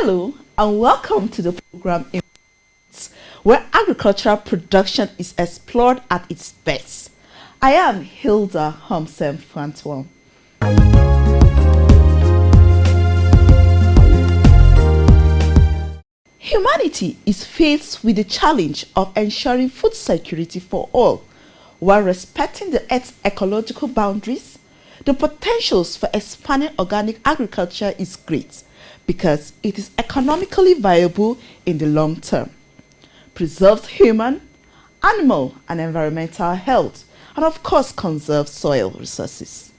Hello and welcome to the program where agricultural production is explored at its best. I am Hilda Homsem Frantuan. Humanity is faced with the challenge of ensuring food security for all while respecting the Earth's ecological boundaries. The potentials for expanding organic agriculture is great because it is economically viable in the long term, preserves human, animal and environmental health, and of course conserves soil resources.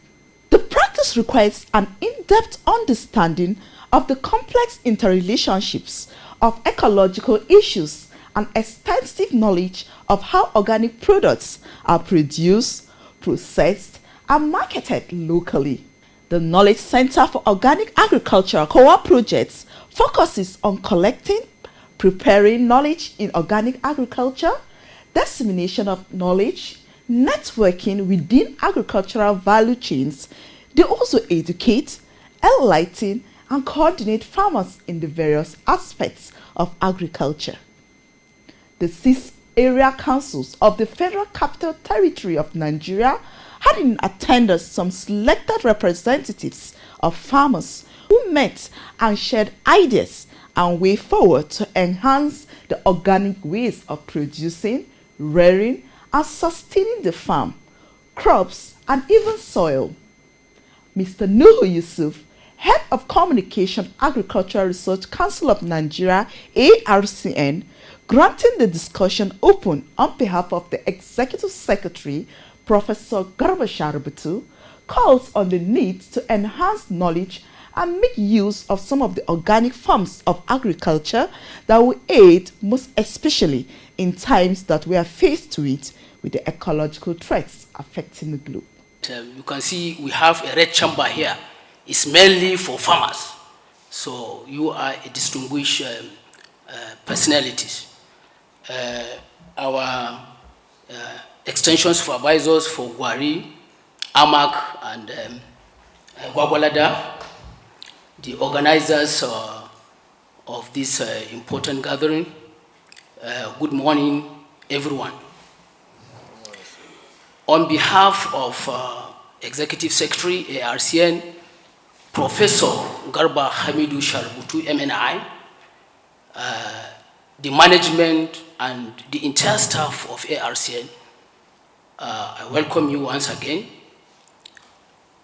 The practice requires an in-depth understanding of the complex interrelationships of ecological issues and extensive knowledge of how organic products are produced, processed, and marketed locally. The Knowledge Center for Organic Agriculture co-op projects focuses on collecting, preparing knowledge in organic agriculture, dissemination of knowledge, networking within agricultural value chains. They also educate, enlighten, and coordinate farmers in the various aspects of agriculture. The 6 area councils of the Federal Capital Territory of Nigeria had in attendance some selected representatives of farmers who met and shared ideas and way forward to enhance the organic ways of producing, rearing, and sustaining the farm, crops, and even soil. Mr. Nuhu Yusuf, Head of Communication Agricultural Research Council of Nigeria, ARCN, granting the discussion open on behalf of the Executive Secretary, Professor Garba Shaributu, calls on the need to enhance knowledge and make use of some of the organic forms of agriculture that will aid most especially in times that we are faced with the ecological threats affecting the globe. You can see we have a red chamber here. It's mainly for farmers. So you are a distinguished personalities. Our extension supervisors for Gwari, Amak, and Gwagwalada, the organizers of this important gathering. Good morning, everyone. On behalf of Executive Secretary, ARCN, Professor Garba Hamidu Shaributu, MNI, the management and the entire staff of ARCN, I welcome you once again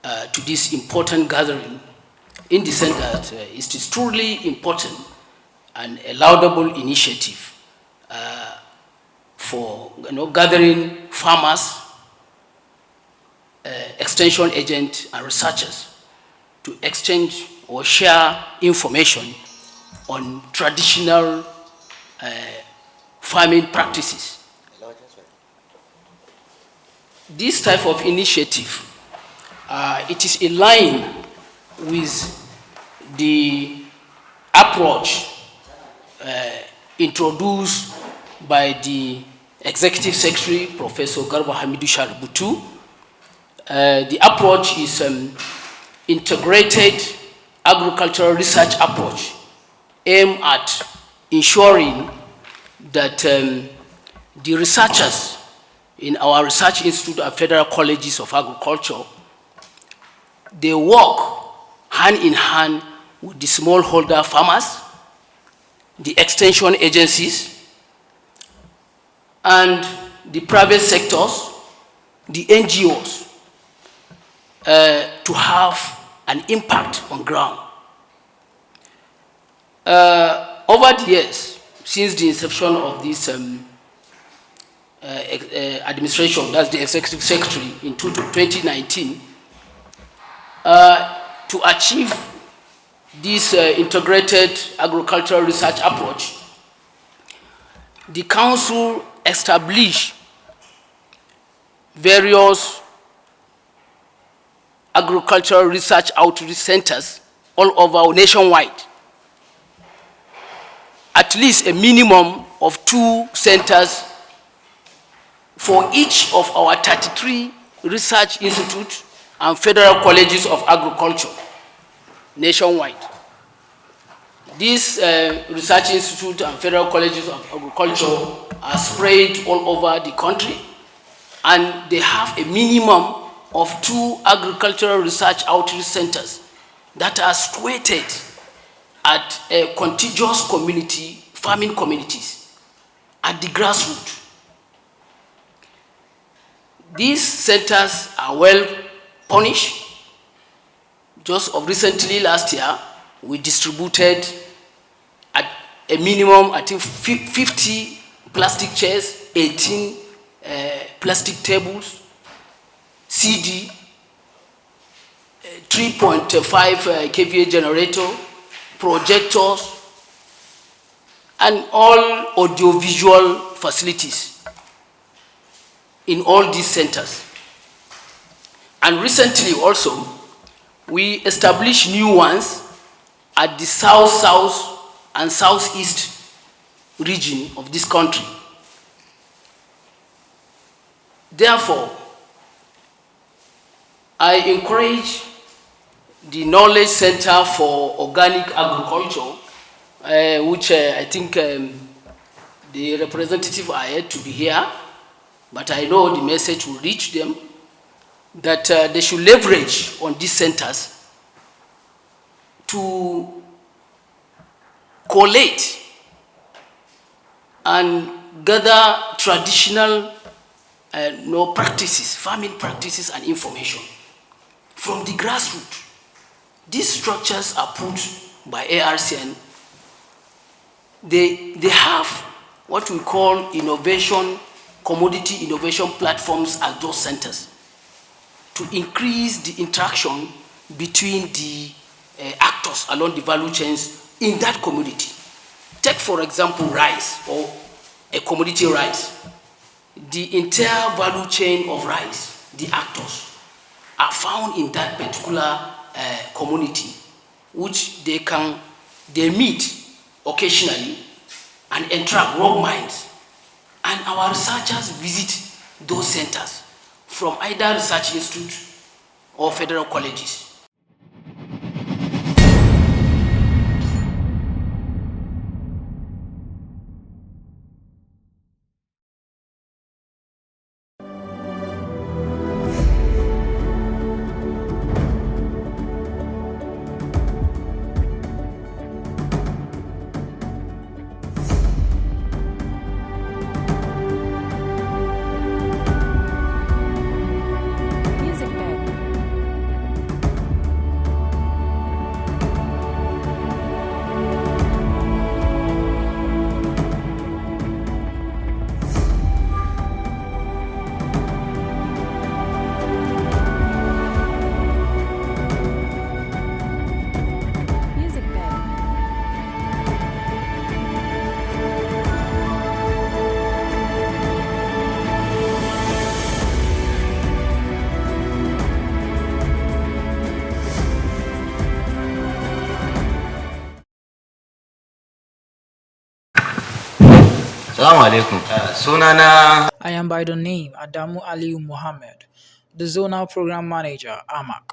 to this important gathering in the sense that it is truly important and a laudable initiative for gathering farmers, extension agents and researchers to exchange or share information on traditional farming practices. This type of initiative, it is in line with the approach introduced by the Executive Secretary, Professor Garba Hamidu Shaributu. The approach is integrated agricultural research approach aimed at ensuring that the researchers in our research institute and federal colleges of agriculture, they work hand in hand with the smallholder farmers, the extension agencies, and the private sectors, the NGOs, to have an impact on ground. Over the years, since the inception of this administration, that's the Executive Secretary in 2019, to achieve this integrated agricultural research approach, the Council established various agricultural research outreach centers all over nationwide. At least a minimum of 2 centers for each of our 33 research institutes and federal colleges of agriculture nationwide. These research institutes and federal colleges of agriculture are spread all over the country, and they have a minimum of 2 agricultural research outreach centers that are situated at contiguous community, farming communities at the grassroots. These centers are well punished. Just of recently, last year, we distributed at a minimum, I think, 50 plastic chairs, 18 plastic tables, CD, 3.5 kVA generator, projectors, and all audiovisual facilities in all these centers. And recently also, we established new ones at the south and southeast region of this country. Therefore, I encourage the Knowledge Center for Organic Agriculture, which I think the representative are yet to be here, but I know the message will reach them, that they should leverage on these centers to collate and gather traditional practices, farming practices and information from the grassroots. These structures are put by ARCN. They have what we call commodity innovation platforms at those centers to increase the interaction between the actors along the value chains in that community. Take, for example, rice or a commodity rice. The entire value chain of rice, the actors, are found in that particular community, which they meet occasionally and interact, rub minds. And our researchers visit those centers from either research institutes or federal colleges. Music bed. Music bed. Salamu alaikum. Sunana I am by the name Adamu Aliu Muhammad, the Zonal Program Manager, AMAC.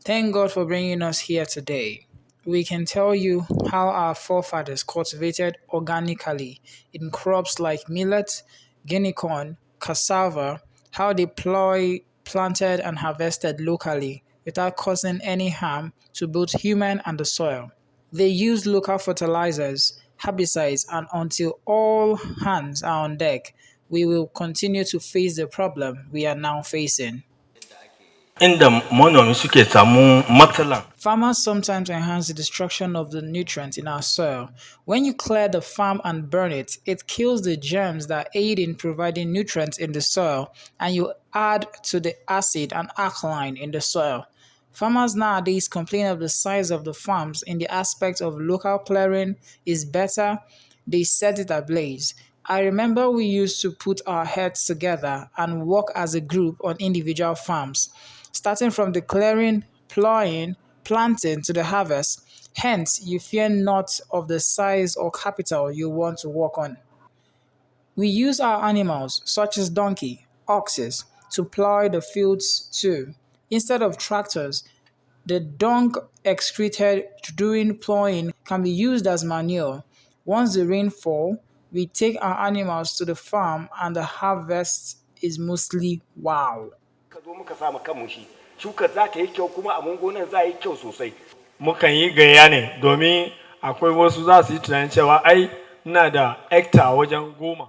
Thank God for bringing us here today. We can tell you how our forefathers cultivated organically in crops like millet, guinea corn, cassava, how they planted and harvested locally without causing any harm to both human and the soil. They use local fertilizers, herbicides, and until all hands are on deck, we will continue to face the problem we are now facing. inda manomi suke samu matsalan. Farmers sometimes enhance the destruction of the nutrients in our soil. When you clear the farm and burn it, it kills the germs that aid in providing nutrients in the soil, and you add to the acid and alkaline in the soil. Farmers nowadays complain of the size of the farms in the aspect of local clearing is better, they set it ablaze. I remember we used to put our heads together and work as a group on individual farms, starting from the clearing, plowing, planting to the harvest. Hence, you fear not of the size or capital you want to work on. We use our animals, such as donkey, oxes, to plow the fields too. Instead of tractors, The dung excreted during plowing can be used as manure. Once the rain fall, we take our animals to the farm and the harvest is mostly wow. Mukan yi gayya ne domin akwai wasu za su yi tunanin cewa ai ina da hekta wajen 10.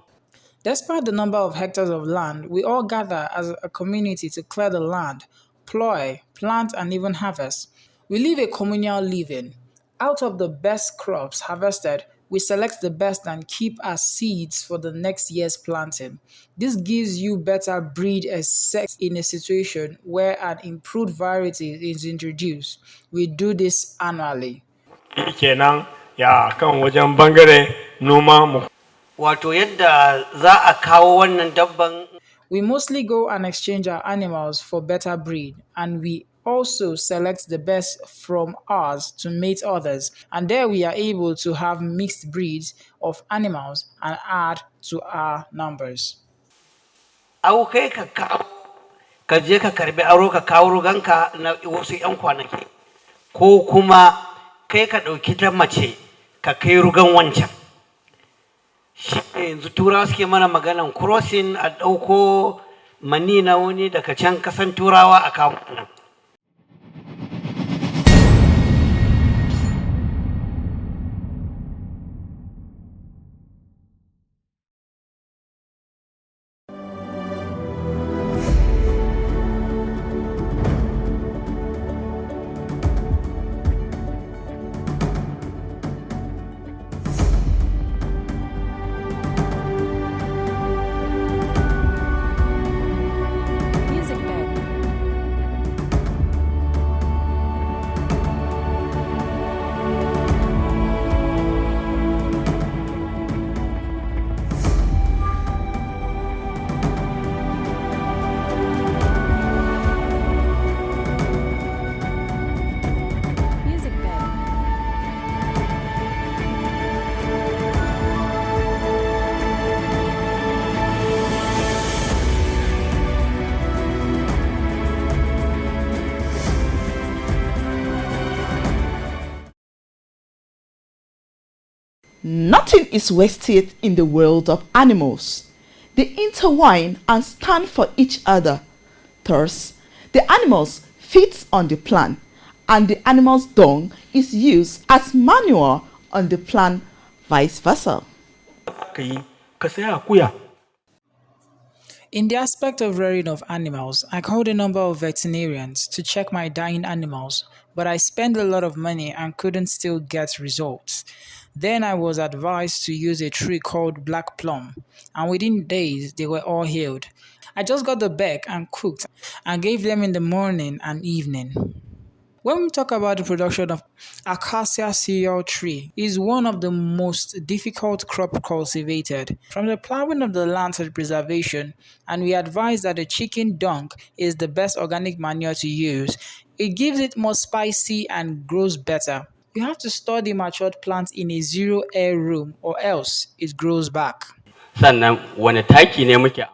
Despite the number of hectares of land, we all gather as a community to clear the land, plow, plant, and even harvest. We live a communal living. Out of the best crops harvested, we select the best and keep as seeds for the next year's planting. This gives you better breed except in a situation where an improved variety is introduced. We do this annually. Kenan ya kan wajen bangare noma mu. Wato yadda za a kawo wannan dabban. We mostly go and exchange our animals for better breed, and we also select the best from ours to mate others. And there we are able to have mixed breeds of animals and add to our numbers. Au kai ka kawo, ka je ka karbi aro ka kawo ruganka na wasu 'yan kwanaki, ko kuma kai ka ɗauki ta mace ka kai rugan wancan. Yanzu turawa suke mana maganan crossing a ɗauko mani na wani daga can kasan turawa a kawo nan. Music bed. Music bed. Nothing is wasted in the world of animals. They intertwine and stand for each other. Thus, the animals feed on the plant, and the animal's dung is used as manure on the plant, vice versa. Ka yi ka sai akuya. In the aspect of rearing of animals, I called a number of veterinarians to check my dying animals, but I spent a lot of money and couldn't still get results. Then I was advised to use a tree called black plum, and within days they were all healed. I just got the beck and cooked and gave them in the morning and evening. When we talk about the production of acacia cereal tree, is one of the most difficult crop cultivated. From the plowing of the land to the preservation, and we advise that the chicken dung is the best organic manure to use. It gives it more spicy and grows better. You have to store the matured plant in a zero air room or else it grows back. Sannan wani taki ne muke.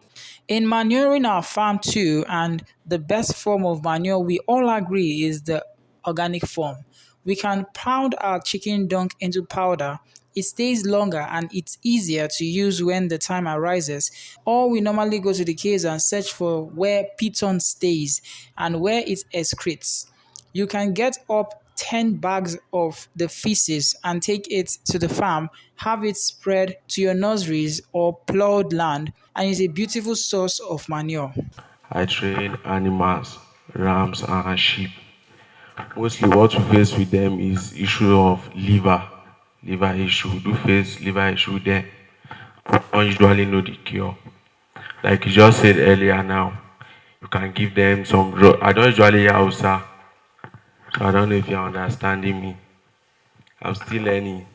In manuring our farm too, and the best form of manure we all agree is the organic form. We can pound our chicken dung into powder. It stays longer and it's easier to use when the time arises. Or we normally go to the caves and search for where piton stays and where it excretes. You can get up 10 bags of the feces and take it to the farm, have it spread to your nurseries or plowed land, and it's a beautiful source of manure. I train animals, rams and sheep. Mostly what we face with them is issue of liver issue. We do face liver issue there. We don't usually know the cure. Like you just said earlier now, you can give them some drug. I don't usually hear Hausa, so I don't know if you're understanding me. I'm still learning.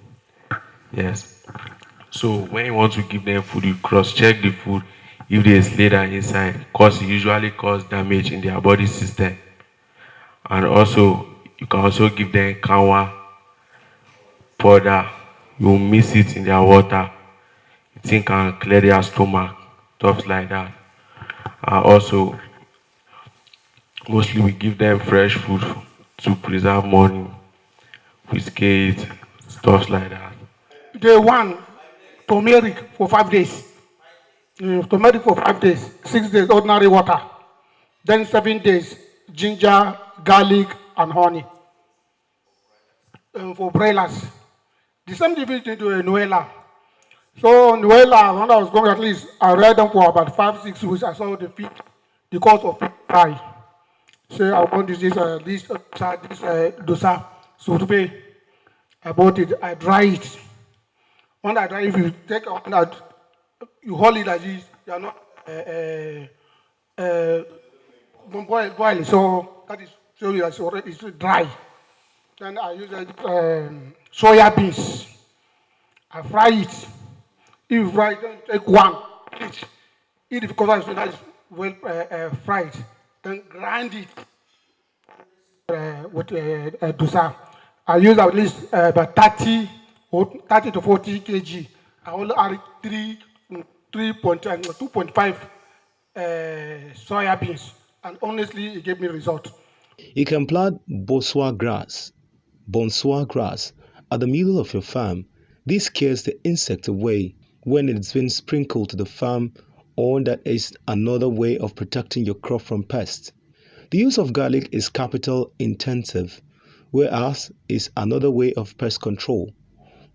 Yes. So when you want to give them food, you cross-check the food if there's leather inside, cause it usually cause damage in their body system. And also, you can also give them kanwa powder. You mix it in their water. The thing can clear their stomach, stuff like that. And also, mostly we give them fresh food to preserve money, biscuits, stuff like that. Day one, turmeric for 5 days. Turmeric for 5 days, 6 days, ordinary water. Then 7 days, ginger, garlic, and honey. For broilers. The same thing we did to Nuela. So Nuela, when I was going, at least I read them for about 5-6 weeks. I saw the feet, the cost of fry. So I want this dosa. So to pay, I bought it. I dry it. When I dry, if you take on that, you hold it like this. You are not boil it. So that is so it's already it's dry. Then I use soya beans. I fry it. If you fry it, then take one each. Eat it because it's well fried. Then grind it with dosa. I use at least about 30 to 40 kg. I only add 2.5 soya beans. And honestly, it gave me result. You can plant bonsoir grass at the middle of your farm. This scares the insect away when it's been sprinkled to the farm, or that is another way of protecting your crop from pests. The use of garlic is capital intensive, whereas is another way of pest control.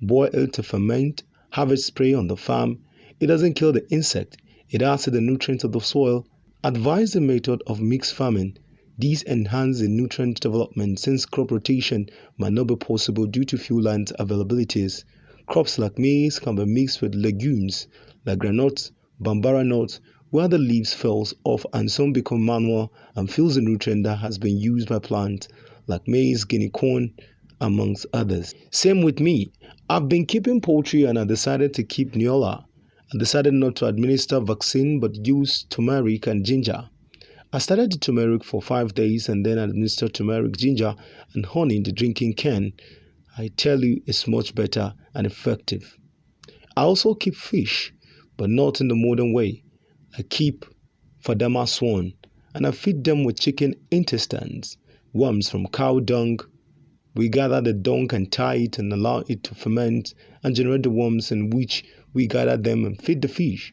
Boil it to ferment, have it spray on the farm. It doesn't kill the insect, it adds to the nutrients of the soil. Advise the method of mixed farming. These enhance the nutrient development since crop rotation might not be possible due to few land availabilities. Crops like maize can be mixed with legumes like groundnuts, bambara nuts, where the leaves falls off and some become manual and fills the nutrient that has been used by plants like maize, guinea corn, amongst others. Same with me. I've been keeping poultry and I decided to keep Neola. I decided not to administer vaccine but use turmeric and ginger. I started the turmeric for 5 days and then administered turmeric, ginger, and honey in the drinking can. I tell you, it's much better and effective. I also keep fish, but not in the modern way. I keep Fadama swan, and I feed them with chicken intestines, worms from cow dung. We gather the dung and tie it and allow it to ferment and generate the worms in which we gather them and feed the fish.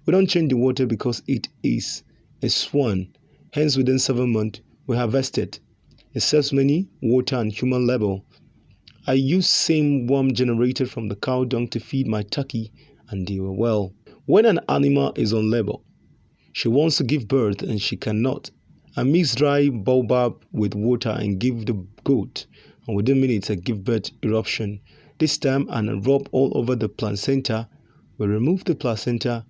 We don't change the water because it is a swan. Hence, within 7 months, we harvest it. It serves many water and human labor. I use same worm generated from the cow dung to feed my turkey, and they were well. When an animal is on labor, she wants to give birth and she cannot. I mix dry baobab with water and give the goat, and within minutes I give birth eruption. This time I rub all over the placenta. We remove the placenta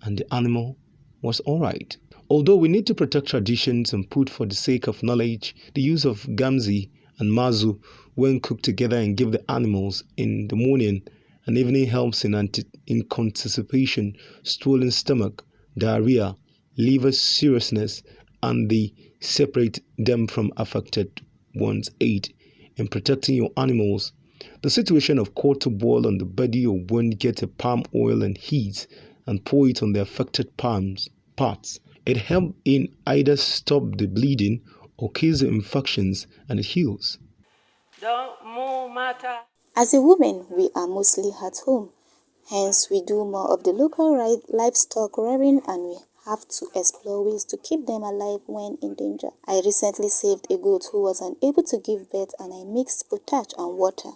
and the animal was alright. Although we need to protect traditions and put for the sake of knowledge, the use of gamzi and mazu when cooked together and give the animals in the morning and evening helps in constipation, swollen stomach, diarrhea, liver seriousness, and they separate them from affected ones. Aid in protecting your animals. The situation of cold to boil on the body or wound, get a palm oil and heat and pour it on the affected parts. It helps in either stop the bleeding or kills the infections and it heals. As a woman, we are mostly at home. Hence, we do more of the local livestock rearing and we have to explore ways to keep them alive when in danger. I recently saved a goat who was unable to give birth and I mixed potash and water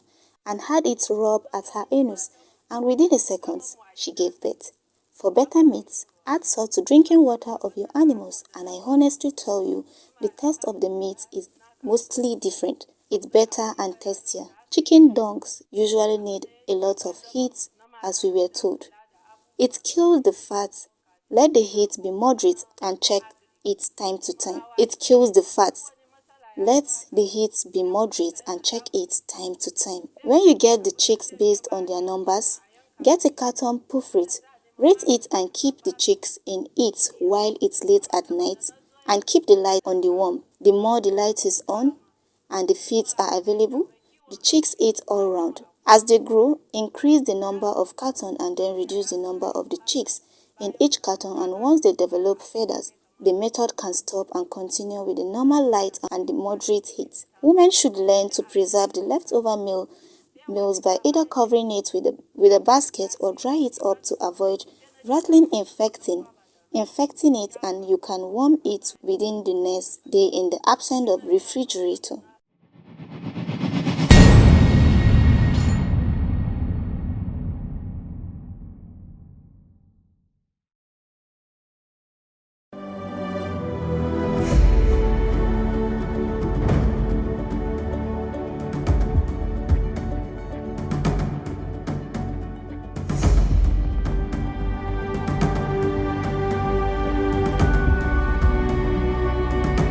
and had it rub at her anus and within a second, she gave birth. For better meat, add salt to drinking water of your animals and I honestly tell you, the taste of the meat is mostly different. It's better and tastier. Chicken dongs usually need a lot of heat as we were told. It kills the fat. Let the heat be moderate and check it time to time. It kills the fat. Let the heat be moderate and check it time to time. When you get the chicks based on their numbers, get a carton, proof it, rate it and keep the chicks in it while it's late at night and keep the light on the worm. The more the light is on and the feeds are available, the chicks eat all round. As they grow, increase the number of carton and then reduce the number of the chicks in each carton, and once they develop feathers, the method can stop and continue with the normal light and the moderate heat. Women should learn to preserve the leftover meals by either covering it with a basket or dry it up to avoid rattling infecting it, and you can warm it within the next day in the absence of refrigerator.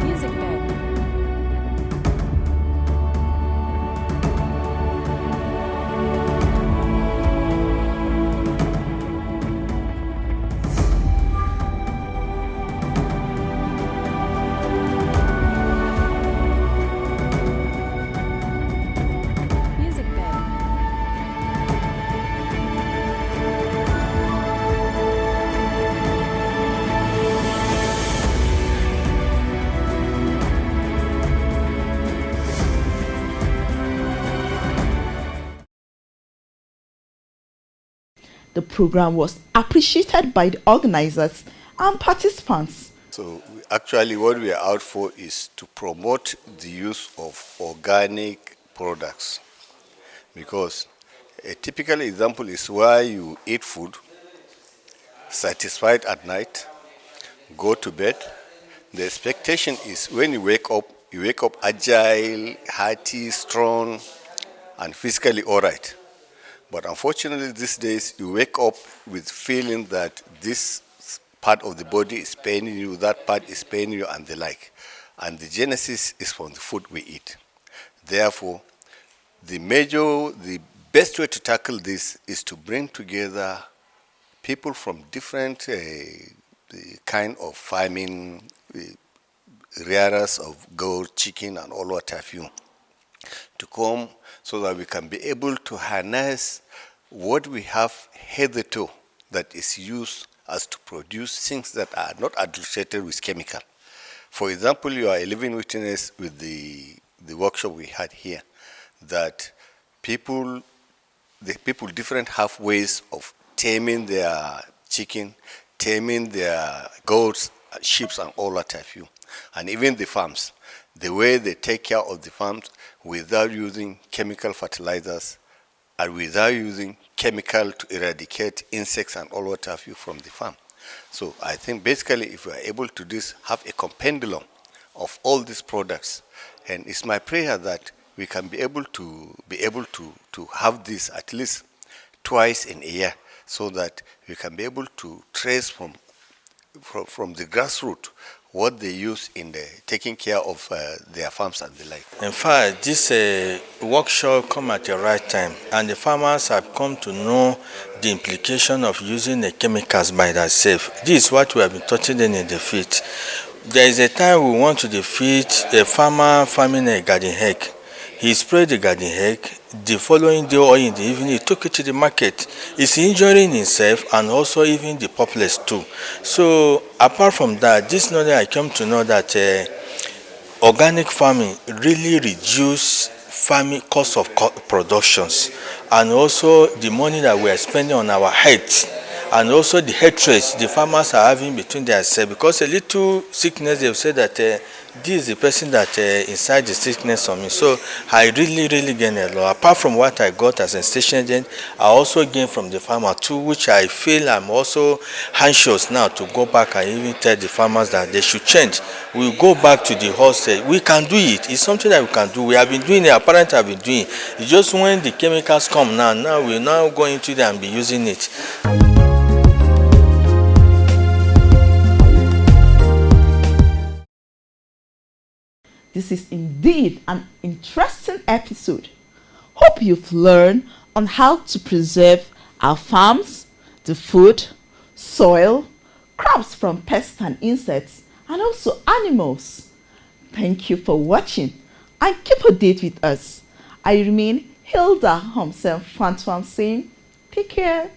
Music bed. Music bed. The program was appreciated by the organizers and participants. So actually what we are out for is to promote the use of organic products, because a typical example is where you eat food, satisfied at night, go to bed. The expectation is when you wake up agile, hearty, strong, and physically all right. But unfortunately these days you wake up with feeling that this part of the body is paining you, that part is paining you, and the like. And the genesis is from the food we eat. Therefore, the best way to tackle this is to bring together people from different kind of farming, rearers of goat, chicken, and all what have you, to come so that we can be able to harness what we have hitherto that is used as to produce things that are not adulterated with chemical. For example, you are a living witness with the workshop we had here, that people different have ways of taming their chicken, taming their goats, sheep, and all that have you. And even the farms, the way they take care of the farms without using chemical fertilizers and without using chemical to eradicate insects and all what have you from the farm. So I think basically if we are able to have a compendium of all these products, and it's my prayer that we can be able to have this at least twice in a year, so that we can be able to trace from the grassroots what they use in taking care of their farms and the like. In fact, this workshop come at the right time, and the farmers have come to know the implication of using the chemicals by themselves. This is what we have been touching them in the field. There is a time we want to defeat a farmer farming a garden egg. He sprayed the garden egg. The following day or in the evening, he took it to the market. He's injuring himself and also even the populace too. So apart from that, this knowledge I came to know that organic farming really reduce farming cost of productions, and also the money that we are spending on our health, and also the hatred the farmers are having between themselves, because a little sickness, they've said that this is the person that inside the sickness on me. So I really gain a lot. Apart from what I got as a station agent, I also gain from the farmer too, which I feel I'm also anxious now to go back and even tell the farmers that they should change. We'll go back to the horse. We can do it. It's something that we can do. We have been doing it. Our parents have been doing it. It's just when the chemicals come now we're now going to them and be using it. This is indeed an interesting episode. Hope you've learned on how to preserve our farms, the food, soil, crops from pests and insects, and also animals. Thank you for watching and keep a date with us. I remain Hilda Homsen Fantuam saying, take care.